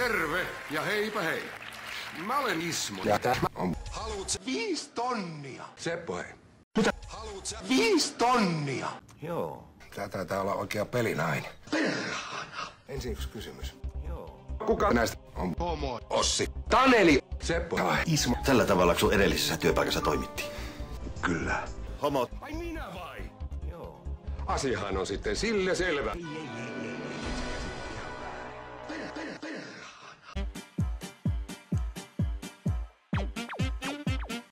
Terve ja heipä hei. Mä olen Ismo. Ja tää on... Haluut sä 5 tonnia? Seppo hei. Mitä? Haluut sä 5 tonnia? Joo. Tää taitaa olla oikea pelinainen. Perhana. Ensin yksi kysymys. Joo. Kuka näistä on Homo. Ossi? Taneli. Seppo vai Ismo? Tällä tavalla sun edellisessä työpaikassa toimittiin. Kyllä. Homo. Ai minä vai? Joo. Asiahan on sitten sille selvä.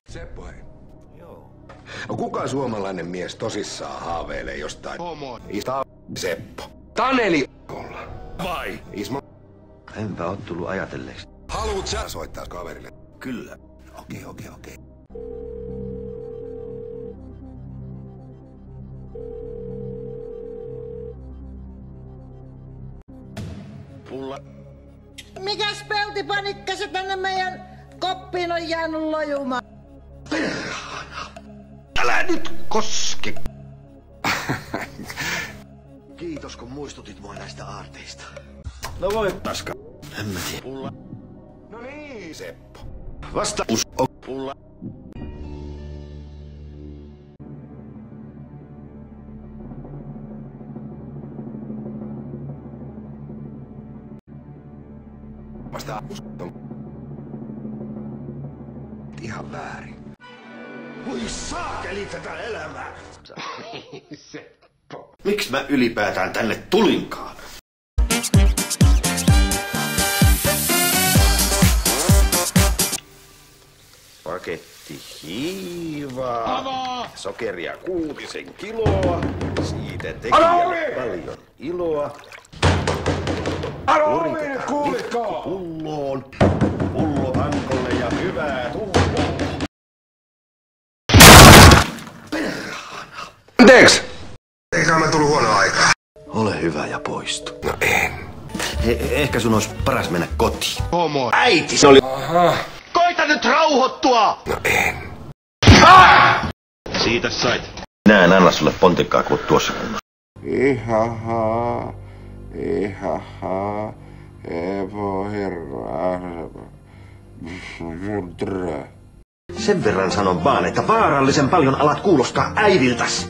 Seppo hei. Joo. Kuka suomalainen mies tosissaan haaveilee jostain? Homo. Seppo. Taneli. Vai? Ismo. Enpä oo tullut ajatelleeksi. Haluut sä soittaa kaverille? Kyllä. Okei. Pulla. Mikäs peltipanikka se tänne meidän koppiin on jäänyt lojumaan? Älä nyt koske! Kiitos kun muistutit mua näistä aarteista. No voi paska. En mä tiedä. Pulla. No niin, Seppo. Vasta pulla. Vasta ihan väärin. Voi saakeli tätä elämää! Miksi mä ylipäätään tänne tulinkaan? Paketti hiivaa. Avaa! Sokeria 6 kiloa. Siitä tekijälle paljon iloa. Kuulitko? Pulloon. Pullo vankolle ja hyvää tuloa. Anteeksi! Eikä mä tullut huonoa aikaa. Ole hyvä ja poistu. No en. Ehkä sun olisi paras mennä kotiin. Homo. Äiti, se oli... Aha. Koita nyt rauhoittua! No en. Siitä sait. Minä en anna sulle pontikkaa kuin tuossa kunnossa. Ihaha, evo herra, mudra. Sen verran sanon vaan, että vaarallisen paljon alat kuulostaa äidiltäs.